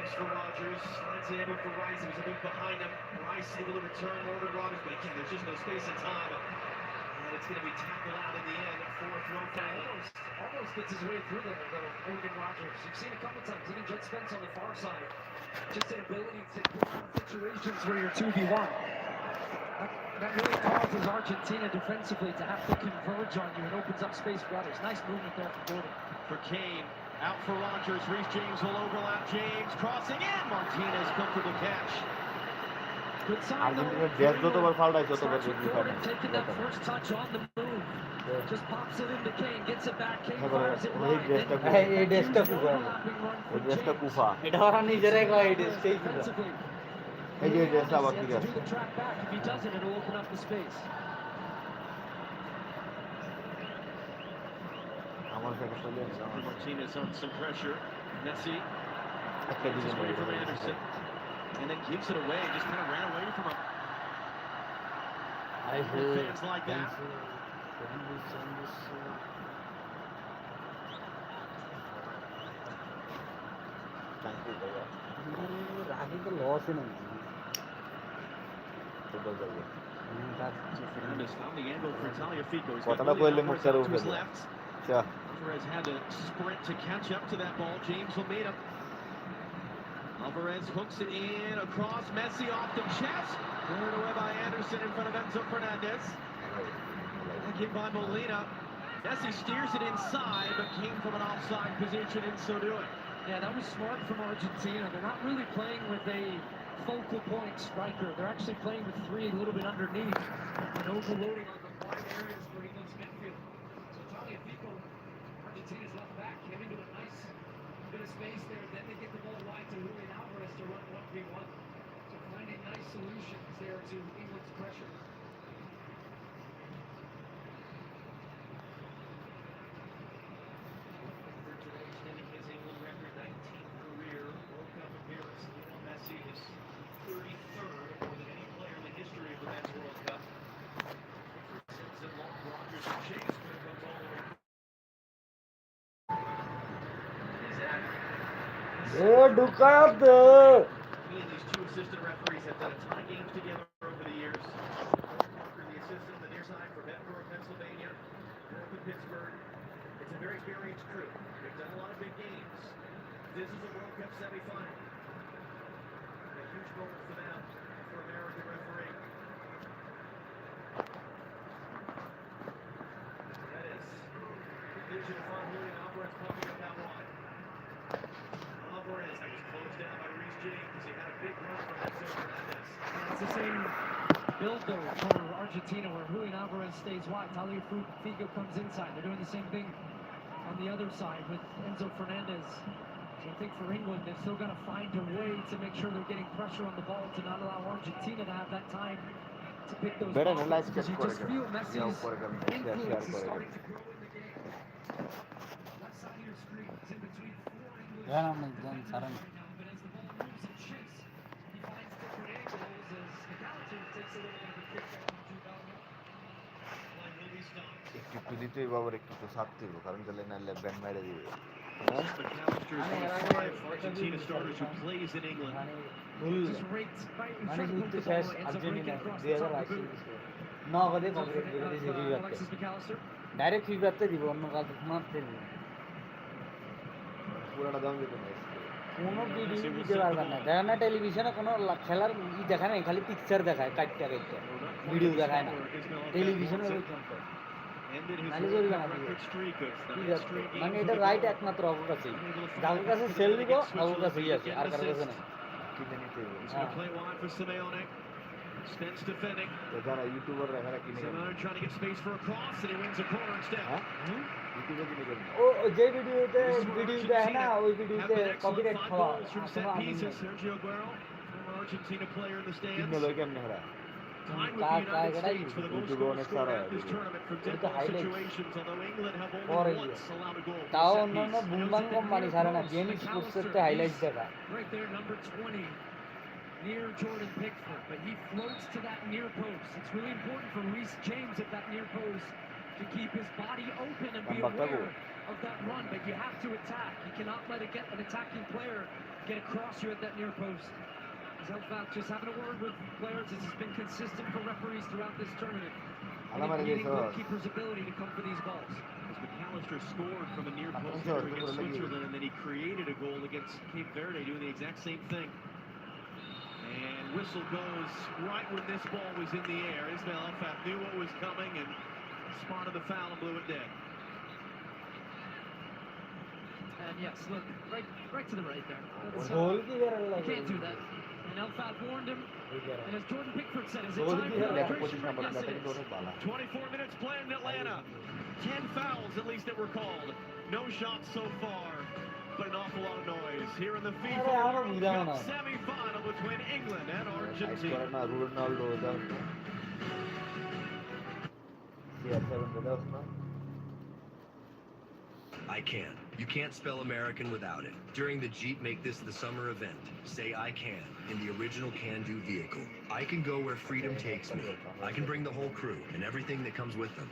James for Rogers. Slides it over for Rice. It was a move behind him. Rice able to return over to Rogers, but again, there's just no space and time. And it's going to be tackled out in the end. Fourth throw almost gets his way through there, though, Morgan Rogers. You've seen a couple times, even Jet Spence on the far side. Just an ability to get out of situations where you're 2v1. That really causes Argentina defensively to have to converge on you and opens up space for others. Nice movement there for Gordon. For Kane, out for Rogers. Reece James will overlap. James crossing in. Martinez comfortable catch. Good sign though. Taking that first touch on the move. Just pops it into Kane, gets it back. Kane fires it wide. Defensively. He has to do the track back. If he doesn't, it'll open up the space. Martinez on some pressure. Messi. Gets away from Anderson. And then gives it away. Just kind of ran away from him. Fans like that. Fernandez found the angle for Tagliafico. He's got to his left. Alvarez had to sprint to catch up to that ball. James will meet him. Alvarez hooks it in across. Messi off the chest. Cleared away by Anderson in front of Enzo Fernandez. Hit by Molina. Messi steers it inside, but came from an offside position in so doing. Yeah, that was smart from Argentina. They're not really playing with a focal point striker. They're actually playing with three a little bit underneath and overloading on the wide areas for England's midfield. So Tagliafico, Argentina's left back, came into a nice bit of space there. Then they get the ball wide to Julian Alvarez to run 1v1. So finding nice solutions there to England's pressure. He and these two assistant referees have done a ton of games together over the years. Parker, the assistant on the near side for Bedford, Pennsylvania, north of Pittsburgh. It's a very experienced crew. They've done a lot of big games. This is a World Cup semifinal. A huge moment for them, for American referee. That is the vision of Julian Alvarez popping up that wide. Alvarez, that was closed down by Reece James. He had a big run from Enzo Fernandez. It's the same build though for Argentina where Julian Alvarez stays wide. Tagliafico comes inside. They're doing the same thing on the other side with Enzo Fernandez. So I think for England, they've still got to find a way to make sure they're getting pressure on the ball to not allow Argentina to have that time to pick those balls. Because you just feel Messi's influence is starting to grow in the game. Left side of your screen is in between four English. But as the ball moves and shifts, he finds different angles as McAllister takes a little bit of a kick out to Bellingham. Play will be stopped. একটু দিতেই বাবার একটু সাথ দিব কারণ গেলে নালে band মেরে দিবে McAllister is one of five Argentina starters who plays in England. Just raked right in front of the ball, ends up breaking across the top of the boot. Alexis McAllister. Direct ফিডব্যাকতে দিব অন্য কাজ মারতে দিব পুরোটা দাম দিতে না কোনো ভিডিও দিতে পারবেন না দেখেন না টেলিভিশনে কোনো খেলার ই দেখায় না খালি পিকচার দেখায় কাটটা কাটটা ভিডিও দেখায় না টেলিভিশনে মানে এটা রাইট একমাত্র অবর কাছেই যার কাছে সেল দিব অবর কাছেই আছে আর কারো কাছে না কিনে নিতে হবে Spence defending. যারা ইউটিউবার এরা কিনে Simeone trying to get space for a cross and he wins a corner instead. ইউটিউবে কিনে গেল ও যে ভিডিওতে দেয় না ওই ভিডিওতে কপিরাইট খাওয়া Sergio Aguero, former Argentina player in the stands. কিনে লয় কেমনে হরা Time with the United States for the most goals scored at this tournament from dead ball situations, although England have only once allowed a goal. তাও অন্যান্য বুমবাং company ছাড়ে না জেনিস স্পোর্টসের highlights দেখা Right there, number 20. Near Jordan Pickford, but he floats to that near post. It's really important for Reece James at that near post to keep his body open and be aware of that run, but you have to attack. You cannot let it get an attacking player get across you at that near post. Zelfat just having a word with players. This has been consistent for referees throughout this tournament. Indicating goalkeepers' ability to come for these balls. As McAllister scored from a near post header against Switzerland, and then he created a goal against Cape Verde, doing the exact same thing. And whistle goes right when this ball was in the air. Ismail Elfat knew what was coming and spotted the foul and blew it dead. And yes, look, right to the right there. goal ki kar You raha can't do that. And Elfat warned him. And as Jordan Pickford said, is it Goal time ki for hai, arbitration break? Yes, it is. 24 minutes played in Atlanta. 10 fouls at least that were called. No shots so far, but an awful lot of noise here in the FIFA World Cup semi-final between England and Argentina. I can. You can't spell American without it. During the Jeep Make This the Summer event, say I can in the original can-do vehicle. I can go where freedom takes me. I can bring the whole crew and everything that comes with them.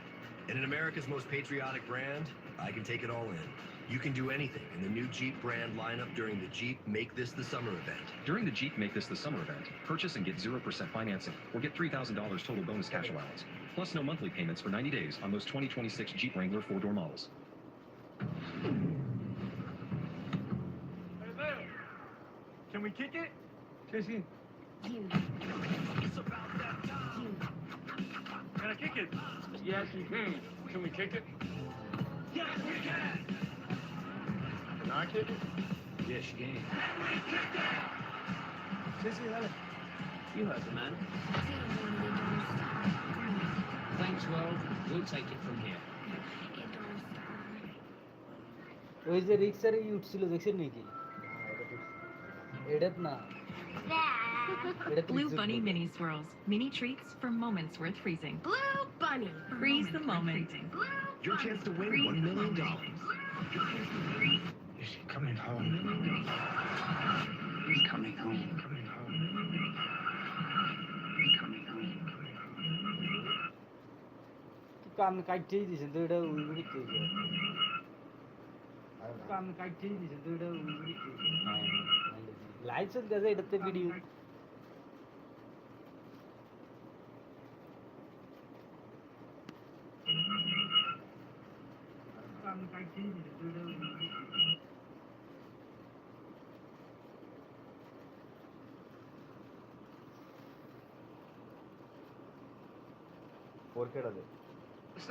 And in America's most patriotic brand, I can take it all in. You can do anything in the new Jeep brand lineup during the Jeep Make This the Summer event. During the Jeep Make This the Summer event, purchase and get 0% financing or get $3,000 total bonus cash allowance. Plus no monthly payments for 90 days on those 2026 Jeep Wrangler 4-door models. Can we kick it? It's about that time. Can I kick it? Yes, you can. Can we kick it? Yes, we can! Can I kick it? Yes, you can. You heard the man. Thanks, world. We'll take it from here. ওই যে রিক্সার উঠছিল দেখছেন নাকি এটাত না Blue Bunny mini swirls. Mini treats for moments worth freezing. Blue Bunny. Freeze the moment. Your chance to win $1 million. Is he coming home? He's coming home. Coming home. He's coming home. কাম কাটতেই দিছেন তো এটা উইগুলি কইছে কাম কাটতেই দিছেন তো এটা উইগুলি কইছে লাইভ চলতে আছে এটাতে ভিডিও কাম কাটতেই দিছেন তো এটা উইগুলি কইছে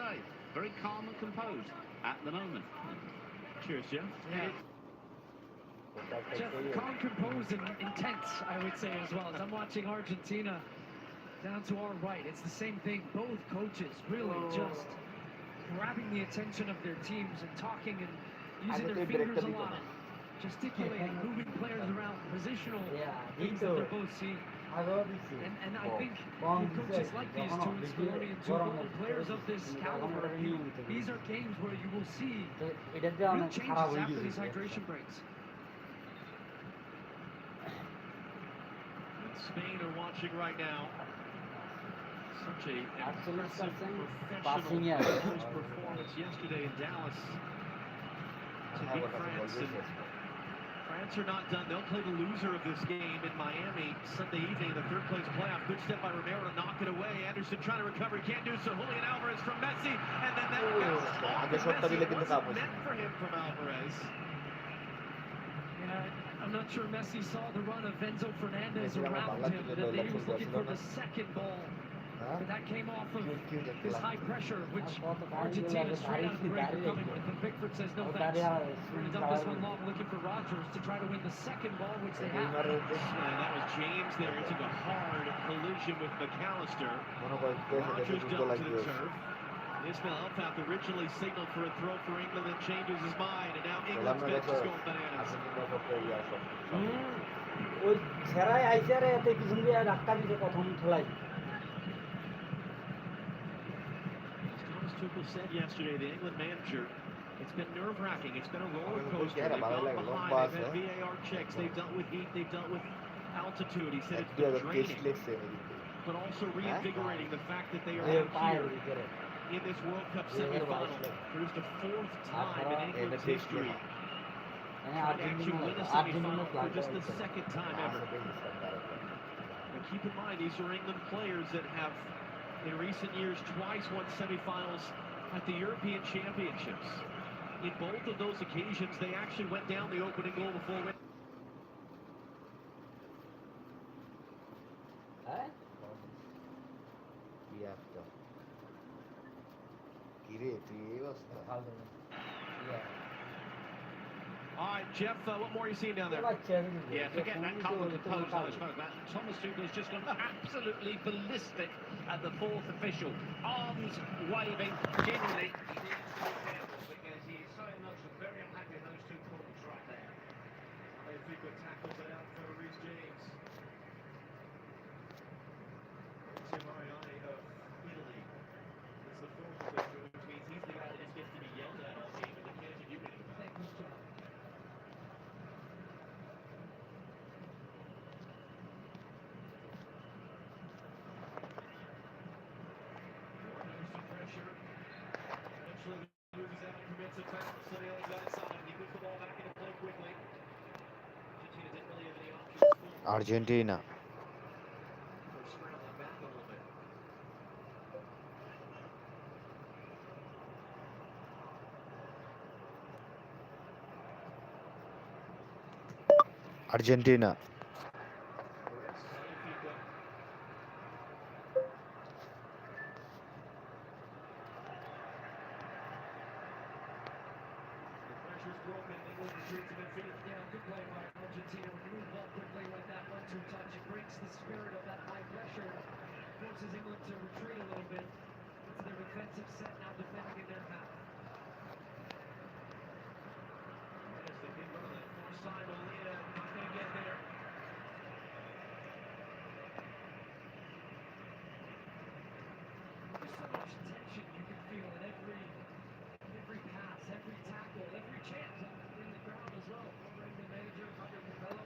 Say, very calm and composed at the moment. Cheers, Jeff. Yeah. Jeff, calm, composed, and intense, I would say as well. As I'm watching Argentina down to our right, it's the same thing. Both coaches really just grabbing the attention of their teams and talking and using their fingers a lot, gesticulating, moving players around, positional things that they're both seeing. And I think with coaches like these two, Scaloni and Tuchel, and players of this caliber, these are games where you will see real changes after these hydration breaks. Spain are watching right now. Such a impressive passing professional performance yesterday in Dallas to beat France. And France are not done. They'll play the loser of this game in Miami Sunday evening in the third place playoff. Good step by Romero to knock it away. Anderson trying to recover. He can't do so. Julian Alvarez from Messi. And then that bounce off of Messi. It wasn't meant for him from Alvarez. Yeah, I'm not sure Messi saw the run of Enzo Fernandez around him, that he was looking for the second ball. But that came off of his high pressure, which Argentina straight out of the break are coming with. And Pickford says, no thanks. We're going to dump this one long, looking for Rodgers to try to win the second ball, which they have. And that was James there. He took a hard collision with McAllister. Rodgers jumped to the turf. Ismail Elfat originally signaled for a throw for England, then changes his mind, and now England's bench is going bananas. ওই ছেড়াই আইছে আর এতে পিছন দিয়ে ধাক্কা দিতে প্রথম খেলায় Thomas Tuchel said yesterday, the England manager, it's been nerve-wracking. It's been a roller coaster. They've gone behind. They've had VAR checks. They've dealt with heat. They've dealt with altitude. He said it's been draining, but also reinvigorating the fact that they are out here in this World Cup semi-final for just the fourth time in England's history. Trying to actually win a semi-final for just the second time ever. And keep in mind, these are England players that have, in recent years, twice won semi-finals at the European Championships. In both of those occasions, they actually went down the opening goal before winning. All right, Jeff, what more are you seeing down there? Yeah, forget that couple of the post I spoke about. Thomas Tuchel's just gone absolutely ballistic at the fourth official. Arms waving, genuinely. Because he is so emotional, very unhappy with those two calls right there. Figo tackles it out for Reece James. Tim Mariani of Italy is the fourth official, which means he's the guy that just gets to be yelled at all game, and they can't do anything about it. Pressure. Eventually moves out and commits a foul, so they only got inside. He puts the ball back into play quickly. Argentina didn't really have any options. Argentina. They're scrambling back a little bit. Argentina. Yeah, good play by Argentina. When you move ball quickly like that, 1-2 touch, it breaks the spirit of that high pressure. Forces England to retreat a little bit into their defensive set, now defending in their half. As they hit on that far side, Molina not going to get there. There's so much tension you can feel in every pass, every tackle, every chance in the ground as well. Right, the manager, Hunter Capello.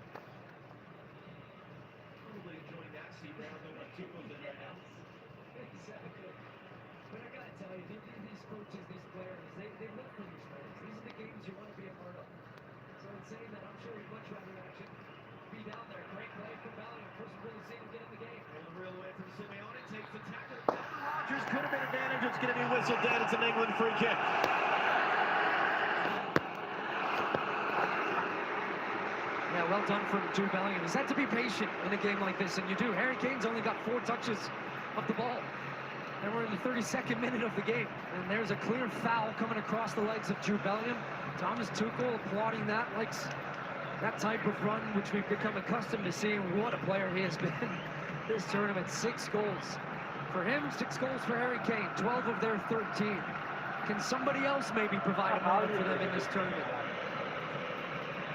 Probably enjoying that seat rather than what Tuchel's in right now. Exactly. But I gotta tell you, these coaches, these players, they live for these players. These are the games you want to be a part of. So in saying that, I'm sure he'd much rather actually be down there. Great play from Bellingham. First really seeing him get in the game. Roll the real away from Simeone, takes the tackle. Rodgers could have been advantage. It's going to be whistled dead. It's an England free kick. Yeah, well done from Jude Bellingham. He's had to be patient in a game like this, and you do. Harry Kane's only got 4 touches of the ball. And we're in the 32nd minute of the game. And there's a clear foul coming across the legs of Jude Bellingham. Thomas Tuchel applauding that, likes that type of run, which we've become accustomed to seeing. What a player he has been this tournament. 6 goals for him, 6 goals for Harry Kane, 12 of their 13. Can somebody else maybe provide a moment for them in this tournament?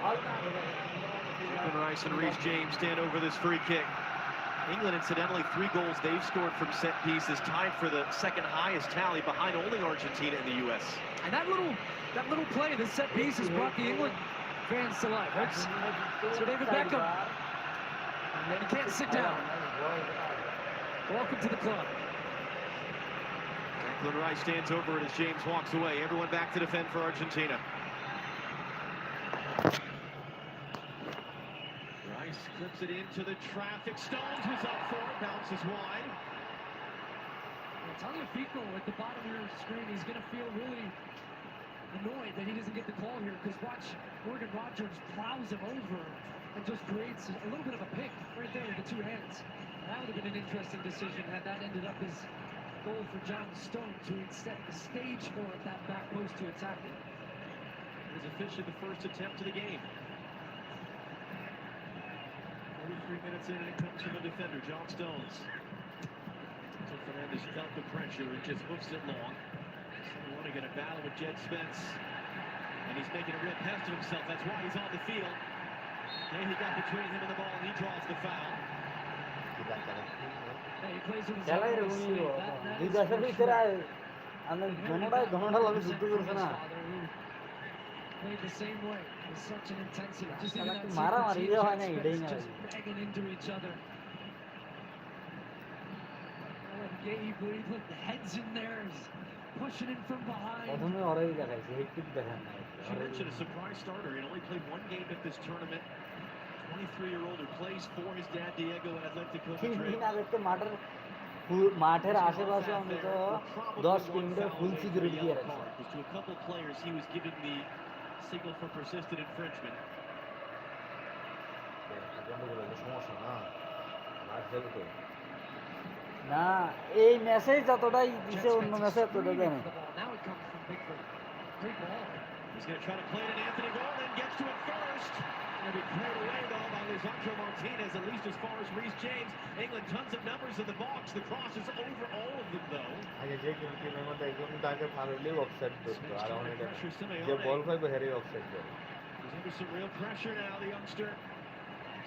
Declan Rice and Reece James stand over this free kick. England, incidentally, 3 goals they've scored from set pieces, tied for the second highest tally behind only Argentina in the U.S. And that little play, this set piece, has brought the England fans to life. So David Beckham, he can't sit down. Welcome to the club. Declan Rice stands over it as James walks away. Everyone back to defend for Argentina. Rice clips it into the traffic. Stones was up for it, bounces wide. Tagliafico at the bottom of your screen, he's going to feel really annoyed that he doesn't get the call here, because watch, Morgan Rogers plows him over and just creates a little bit of a pick right there with the 2 hands. That would have been an interesting decision had that ended up as goal for John Stones, who had set the stage for it, that back post to attack it. It was officially the first attempt of the game. 43 minutes in, and it comes from a defender, John Stones. So Fernandez felt the pressure and just hoofs it long. So want to get a battle with Jed Spence. And he's making a real test of himself. That's why he's on the field. Then he got between him and the ball, and he draws the foul. খেলাই এরকমই দুই দেশের ভিতরে আমি দোনোটা যুদ্ধ করছে না মারামারি হয় না এটাই না Gabe, look, the head's in there. pushing in from behind. প্রথমে ওরাই দেখাইছে হেট্রিক দেখান না She mentioned a surprise starter. He only played one game at this tournament. 23-year-old who plays for his dad Diego at Atletico 3 Madrid. দিন আগে তো মাঠের আশেপাশে অন্তত 10 কিলোমিটার ফুল সিকিউরিটি দিয়ে রাখছে To a couple players, he was given the signal for persistent infringement. সমস্যা না আর খেলবে তো না এই মেসেজ যতটাই দিছে অন্য মেসেজ ততটা দেয় না Now it comes from Pickford. Great ball. He's going to try to play it in Anthony Gordon. Gets to it first. Going to be cleared away, though, by Lisandro Martinez, at least as far as Reece James. England, tons of numbers in the box. The cross is over all of them, though. আগে যে টিমের মধ্যে একজন তাকে ফাউলে offside করতো আর অনেক যে বল পাইবে হেরে অফসাইড করে He's under some real pressure now, the youngster.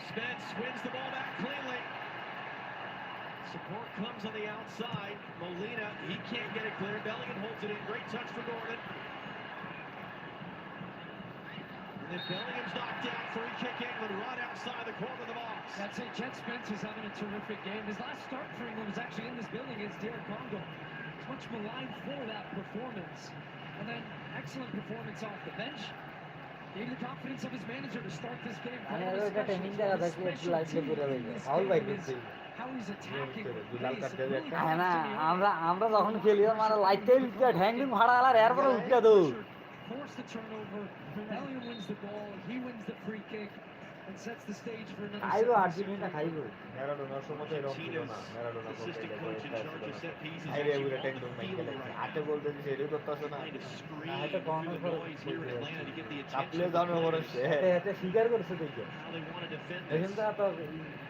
Spence wins the ball back cleanly. Support comes on the outside. Molina, he can't get it clear. Bellingham holds it in. Great touch for Gordon. And then Bellingham's knocked down. Free kick England right outside the corner of the box. That's it. Jet Spence is having a terrific game. His last start for England was actually in this building against Derek Congo. He's much maligned for that performance. And then excellent performance off the bench. Gave the confidence of his manager to start this game. মানে ওটা training দেখা থাকে একটু lightly করে দেবে foul by করছে How he's attacking. দুলাল কাটতে যায় হ্যাঁ না আমরা যখন খেলি মানে লাইটটাই উঠে ঢ্যাংডিং ভাড়া আলার এরপরে উঠে দৌ Force the turnover. Bellingham wins the ball. He wins the free kick and sets the stage for another. খাইবো আর্জেন্টিনা খাইবো ম্যারাডোনার সময় তো এরকম ছিল না Maradona Assistant coach in charge of set pieces. আইরে ওরে টেন্ডুম নাই খেলে আটে বলতে দিছে এটাই করতেছ না Trying to scream এটা through কর্নার the করে noise here in Atlanta to get the কাপলে attention. জানো করে সে এটা স্বীকার করছে দেখো How they want to defend দেখেন this. তো এত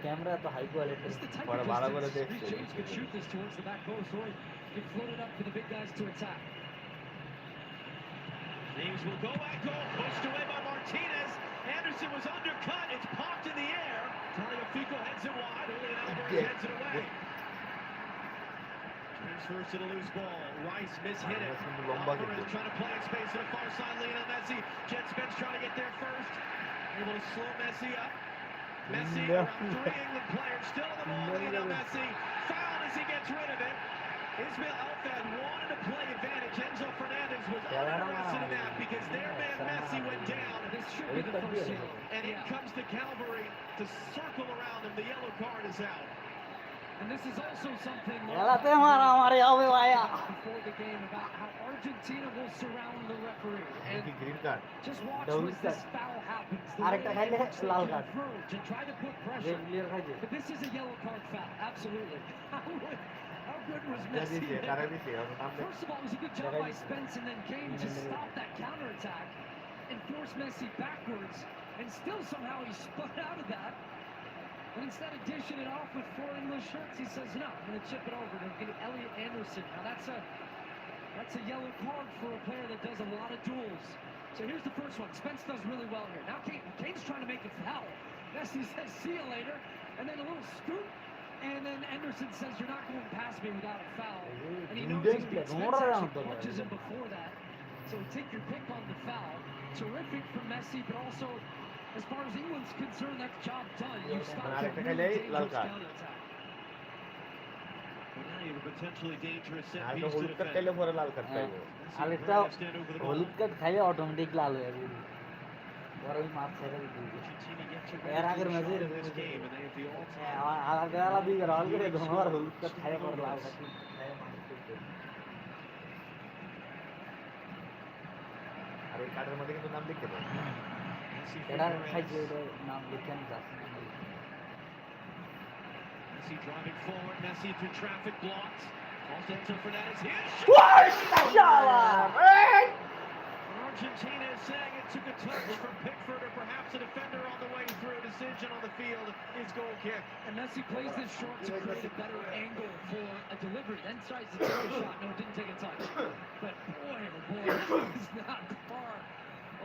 ক্যামেরা এত high quality It's the type Para of ভালো করে distance দেখছে। Reece James could shoot this towards the back post or get floated up for the big guys to attack. James will go back goal, pushed away by Martinez. Anderson was undercut. It's popped in the air. Tagliafico heads it wide. Julian Alvarez heads it away. Transfers to the loose ball. Rice mishit it. Alvarez trying to play in space to the far side. Lionel Messi. Jet Spence trying to get there first. Able to slow Messi up. Messi around three England players still in the ball. Lionel Messi fouled as he gets rid of it. Ismail Elfad wanted to play advantage. Enzo Fernandez was uninterested in that because their man Messi went down. This should be the first yellow. And in comes the cavalry to circle around him. The yellow card is out. And this is also something এলাতে মারামারি হবে ভাইয়া before the game about how Argentina will surround the referee. And কি green card just watch Double when this foul happens. The আরেকটা way খাইলে in which they Lal card converge and try to put red pressure. Player খাইছে But this is a yellow card foul, absolutely. How good was যা Messi দিছে there? কারে দিছে এখন নামলে First of all, it was a good job by Spence and then Kane to stop that counterattack and force Messi backwards. And still somehow he spun out of that. And instead of dishing it off with four English shirts, he says, no, I'm going to chip it over to get Elliot Anderson. Now that's a yellow card for a player that does a lot of duels. So here's the first one. Spence does really well here. Now Kane's trying to make a foul. Messi says, see you later. And then a little scoop. And then Anderson says, you're not going past me without a foul. And he knows he's beat. Spence actually punches him before that. So take your pick on the foul. Terrific from Messi, but also, as far as England's concerned, that's job done. You stopped a really dangerous counterattack. Well, now you have a potentially dangerous set আর তো piece to হলুদ card defend. খেলে পরে লাল card পাইবো আরেকটা Stand over the ball. হলুদ card খাইলে automatic লাল হয়ে যাবে পরে ওই মাছ ছেড়ে দিতে Argentina gets a এর আগের really ম্যাচে good shot in this game, and they have the all-time আলাদা আলাদা দিকে রল করে ধোমার হলুদ কার্ড খাইলে পরে লাল কার্ড আর ওই কার্ডের মধ্যে কিন্তু নাম লিখতে দেয় Messi এটা for খাইছে Perez. ওটা নাম লিখে আমি যাচ্ছি Messi driving forward. Messi through traffic blocks. Also Enzo Fernandez here. Argentina is saying it took a touch from Pickford or perhaps a defender on the way through. Decision on the field is goal kick. And Messi plays this short to create a better angle for a delivery. Then tries to take a shot. No, it didn't take a touch. But boy, oh boy, he's not far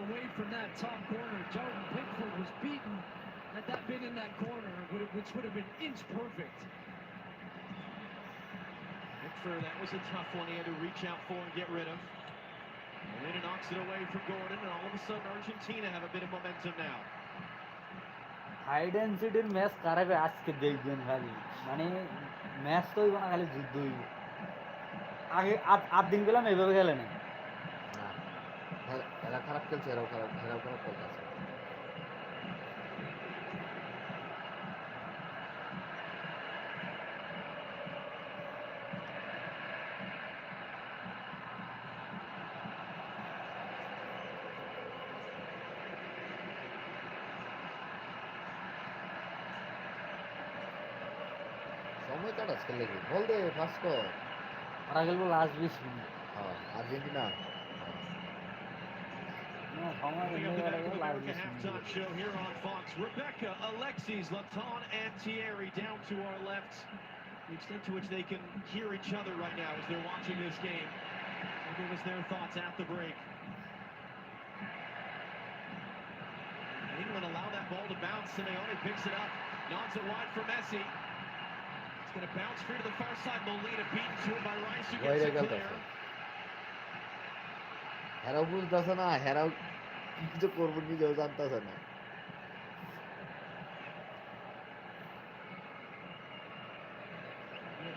away from that top corner. Jordan Pickford was beaten. Had that been in that corner, which would have been inch perfect. Pickford, that was a tough one. He had to reach out for and get rid of. Molina knocks it away from Gordon, and all of a sudden Argentina have a bit of momentum now. Hide and সিটের match কারাবে আজকে দেখবেন খালি মানে match তো হইব না খালি যুদ্ধ হইব আগে 8 দিন পেলাম এইভাবে খেলে না। না এরা খারাপ খেলছে, এরাও খারাপ খেলতেছে। সময় কাটাস খেললে কি বল দে ফার্স্ট কর। ওরা খেলবো লাস্ট 20 মিনিট। হ্যাঁ আর্জেন্টিনা না সময় Coming এমনি up গেলে back to the last America 20 minute. halftime show here on Fox. Rebecca, Alexis, Laton, and Thierry down to our left. The extent to which they can hear each other right now as they're watching this game. They'll give us their thoughts at the break. England allow that ball to bounce. Simeone picks it up, nods it wide for Messi. It's going to bounce free to the far side. Molina beaten to it by Rice, who gets it clear. হেরাও বুঝতেছে না, হেরাও কিছু করবো নিজেও জানতেছে না।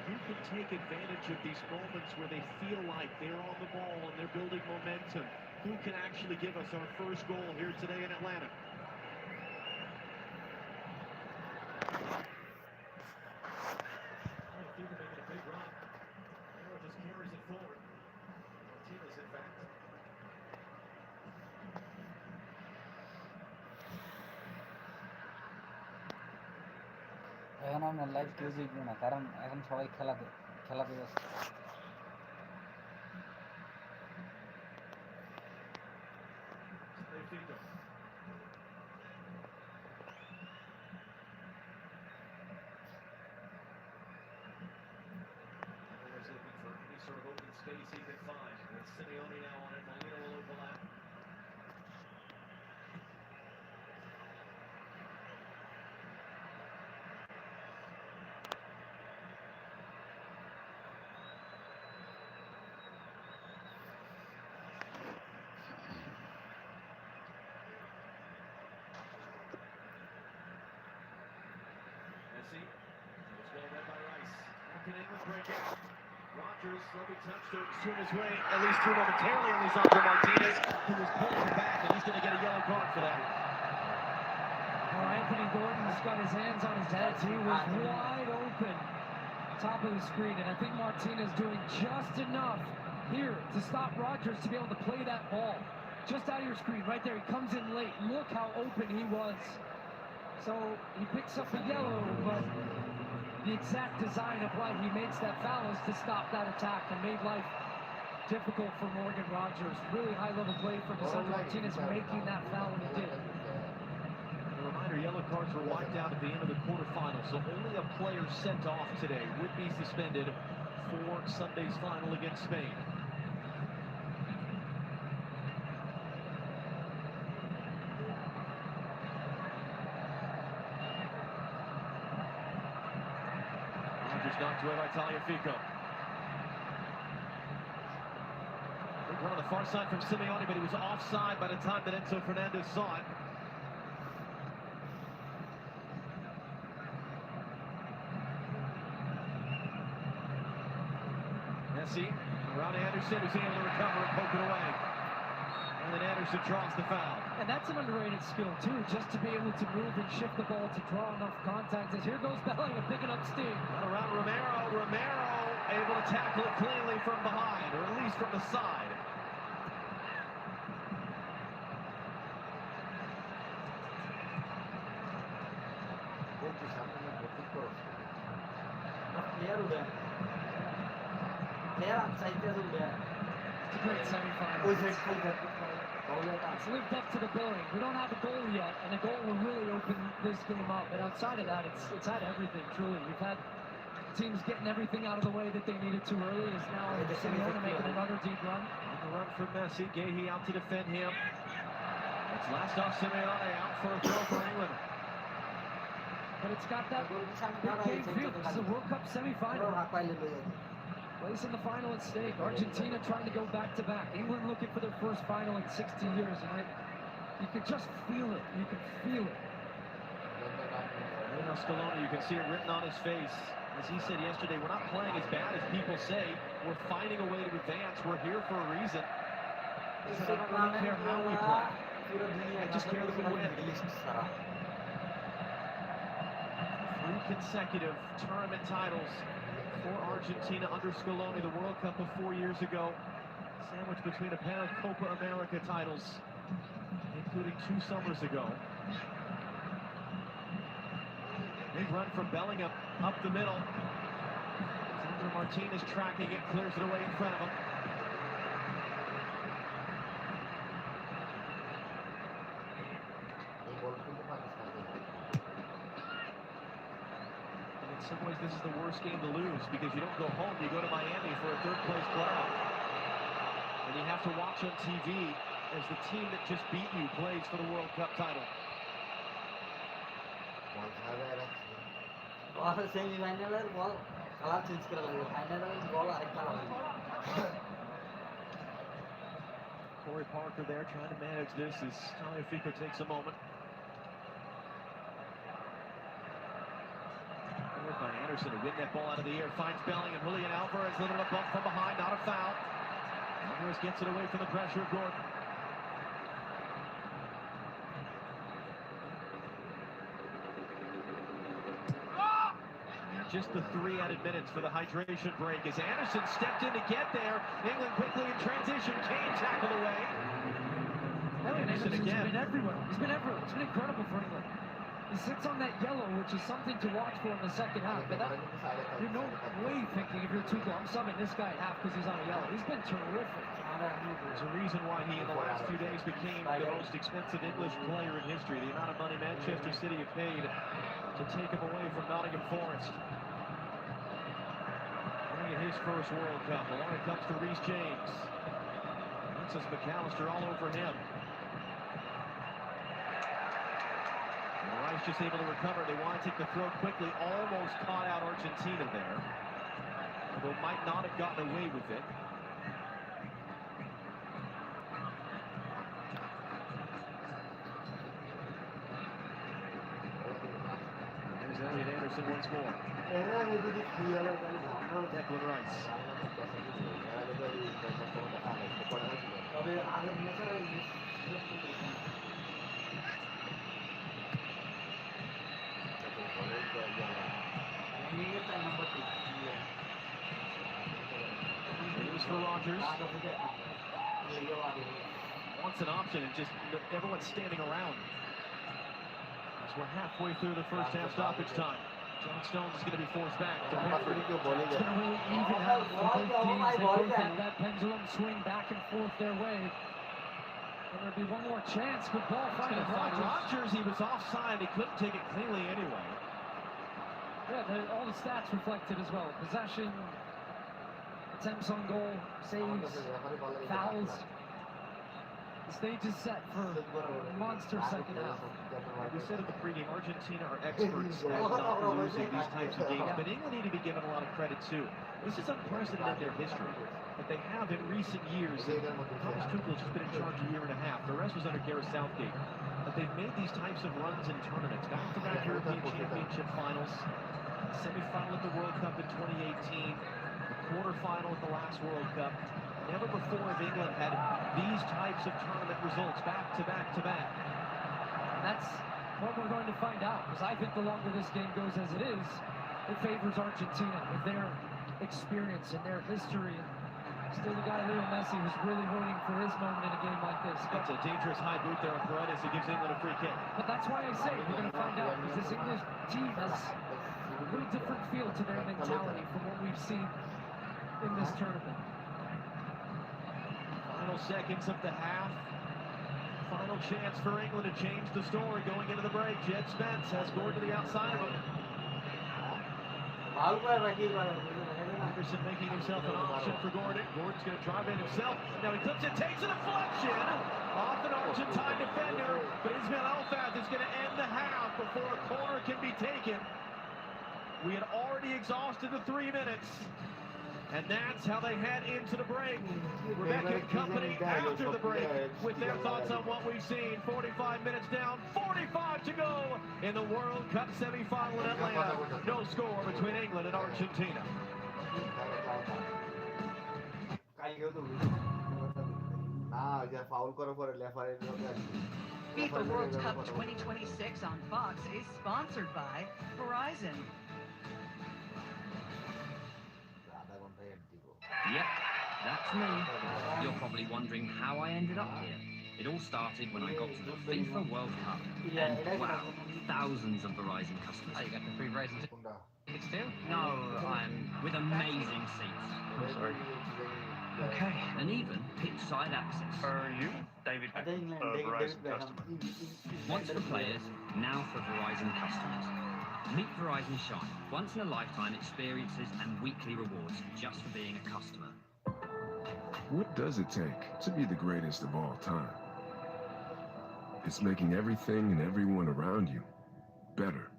Who can take advantage of these moments where they feel like they're on the ball and they're building momentum? Who can actually give us our first goal here today in Atlanta? Making a big run. Arrow just carries it forward. Martinez, in fact. এখন আমরা live কেউ দেখবো না, কারণ এখন সবাই খেলাতে ব্যস্ত। Always looking for any sort of open space he can find. With Simeone now on it, Molina will overlap. Messi. It's well read by Rice. How can England break out? Rodgers, slowly touched to swim his way, at least through momentarily on Lisandro Martinez, who was pulling back, and he's going to get a yellow card for that. Well, Anthony Gordon's got his hands on his head. He was wide open, top of the screen, and I think Martinez doing just enough here to stop Rodgers to be able to play that ball. Just out of your screen, right there. He comes in late. Look how open he was. So he picks up a yellow, but the exact design of why he makes that foul is to stop that attack and made life difficult for Morgan Rodgers. Really high-level play from Lisandro Martinez making that foul when he did. A reminder, yellow cards were wiped out at the end of the quarterfinals, so only a player sent off today would be suspended for Sunday's final against Spain. Knocked away by Tagliafico. Big run on the far side from Simeone, but he was offside by the time that Enzo Fernandez saw it. Messi around Anderson, who's able to recover and poke it away. And then Anderson draws the foul. And that's an underrated skill, too, just to be able to move and shift the ball to draw enough contact. As here goes Bellingham picking up steam. And around Romero. Romero able to tackle it cleanly from behind, or at least from the side. It's a great semi-final. It's lived up to the billing. We don't have a goal yet, and a goal will really open this game up. And outside of that, it's had everything, truly. We've had teams getting everything out of the way that they needed to early. Is now Simeone making another deep run. On the run for Messi. Gahey out to defend him. It's last off Simeone out for a throw for England. But it's got that big game feel. It's a World Cup semi-final. Place in the final at stake. Argentina trying to go back-to-back. England looking for their first final in 60 years. And you can just feel it. You can feel it. Scaloni, you can see it written on his face. As he said yesterday, we're not playing as bad as people say. We're finding a way to advance. We're here for a reason. He said, I don't really care how we play. I just care that we win. 3 consecutive tournament titles for Argentina under Scaloni, the World Cup of 4 years ago. Sandwiched between a pair of Copa America titles, including 2 summers ago. Big run from Bellingham up the middle. Sandro Martinez tracking it, clears it away in front of him. And in some ways, this is the worst game to lose because you don't go home, you go to Miami for a 3rd place playoff. And you have to watch on TV as the team that just beat you plays for the World Cup title. সেমিফাইনালের বল colour change করা লাগে, ফাইনালের বল আরেক colour লাগে। Corey Parker there trying to manage this as Tagliafico takes a moment. Forward by Anderson to win that ball out of the air, finds Bellingham. Julian Alvarez, a little bit bump from behind, not a foul. Alvarez gets it away from the pressure of Gordon. Just the 3 added minutes for the hydration break as Anderson stepped in to get there. England quickly in transition. Kane tackled away. Anderson again. He's been everywhere. He's been everywhere. It's been incredible for England. He sits on that yellow, which is something to watch for in the second half. But that, you're no way thinking if you're Tuchel, I'm subbing this guy at half because he's on a yellow. He's been terrific. There's a reason why he, in the last few days, became the most expensive English player in history. The amount of money Manchester City have paid to take him away from Nottingham Forest. Winning his first World Cup. Along it comes to Reece James. Francis McAllister all over him. And Rice just able to recover. They want to take the throw quickly. Almost caught out Argentina there. Although might not have gotten away with it. Elliot Anderson once more. Declan Rice. It was for Rogers. Wants an option and just everyone's standing around. As we're halfway through the first half stoppage time. John Stones is going to be forced back to Pickford. It's going to really even out for both teams. They both have that pendulum swing back and forth their way. And there'll be one more chance. Good ball finding Rogers. He was offside. He couldn't take it cleanly anyway. Yeah, all the stats reflected as well. Possession, attempts on goal, saves, fouls. The stage is set for a monster second half. Like we said at the pregame, Argentina are experts at not losing these types of games, but England need to be given a lot of credit too. This is unprecedented in their history, but they have in recent years. Thomas Tuchel's just been in charge a year and a half. The rest was under Gareth Southgate. But they've made these types of runs in tournaments, back-to-back European Championship finals, semi-final at the World Cup in 2018, the quarterfinal at the last World Cup. Never before have England had these types of tournament results back-to-back-to-back. And that's what we're going to find out, because I think the longer this game goes as it is, it favors Argentina with their experience and their history. Still, the guy Leo Messi who's really waiting for his moment in a game like this. That's a dangerous high boot there on Paredes. It gives England a free kick. But that's why I say we're going to find out, because this English team has a really different feel to their mentality from what we've seen in this tournament. Final seconds of the half. Final chance for England to change the story going into the break. Jed Spence has Gordon to the outside of him. Anderson making himself an option for Gordon. Gordon's going to drive in himself. Now he clips it, takes a deflection off an Argentine defender. But Ismail Elfaz is going to end the half before a corner can be taken. We had already exhausted the 3 minutes. And that's how they head into the break. Rebecca and company after the break with their thoughts on what we've seen. 45 minutes down, 45 to go in the World Cup semi-final in Atlanta. No score between England and Argentina. FIFA World Cup 2026 on Fox is sponsored by Verizon. Yep, that's me. You're probably wondering how I ended up here. It all started when I got to the FIFA World Cup. And wow, thousands of Verizon customers. Oh, you got the free Verizon tickets too? No, I'm with amazing seats. I'm sorry. Okay. And even pitch-side access. Are you? David, Verizon customer. Once for players, now for Verizon customers. Meet Verizon Shine. Once-in-a-lifetime experiences and weekly rewards just for being a customer. What does it take to be the greatest of all time? It's making everything and everyone around you better.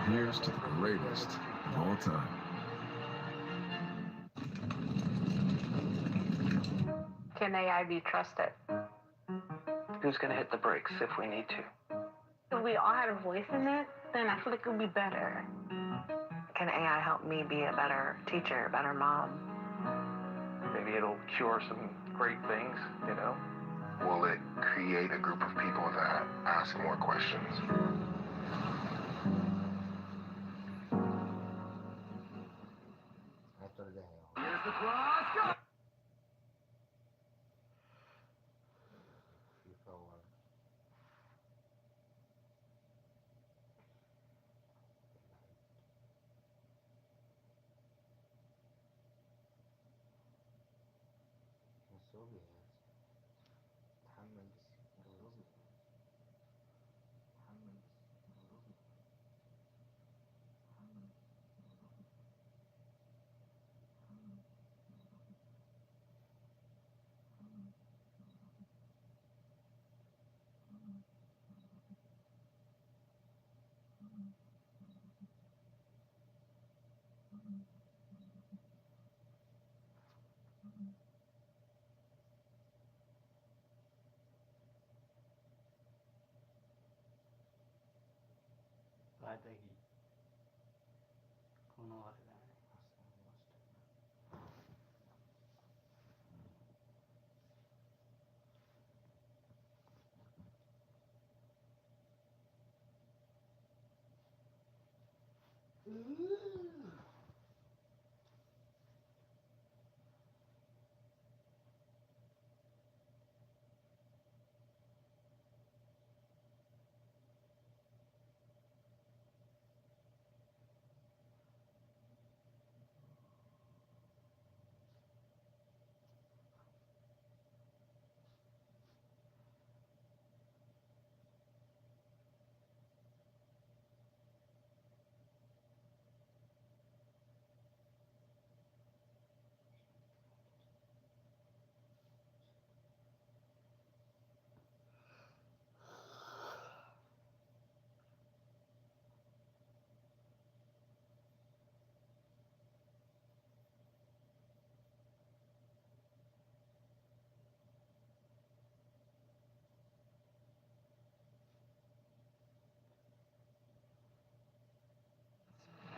Here's to the greatest of all time. Can AI be trusted? Who's going to hit the brakes if we need to? If we all had a voice in it, then I feel like it would be better. Can AI help me be a better teacher, a better mom? Maybe it'll cure some great things, you know? Will it create a group of people that ask more questions? Here's the cross. Go!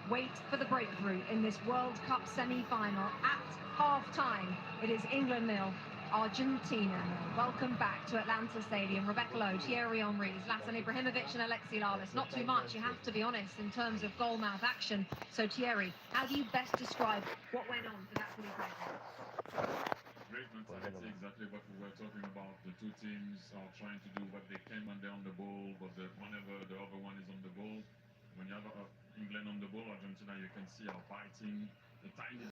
Wait for the breakthrough in this World Cup semi-final. At half-time, it is England 0, Argentina 0. Welcome back to Atlanta Stadium. Rebecca Lowe, Thierry Henry, Zlatan Ibrahimovic and Alexi Lalas. Not too much, you have to be honest, in terms of goal-mouth action. So Thierry, how do you best describe what went on for that semi-final? Great mentality, exactly what we were talking about. The two teams are trying to do what they can when they're on the ball, but whenever the other one is on the ball, when you have England on the ball, Argentina, you can see how fighting the tiny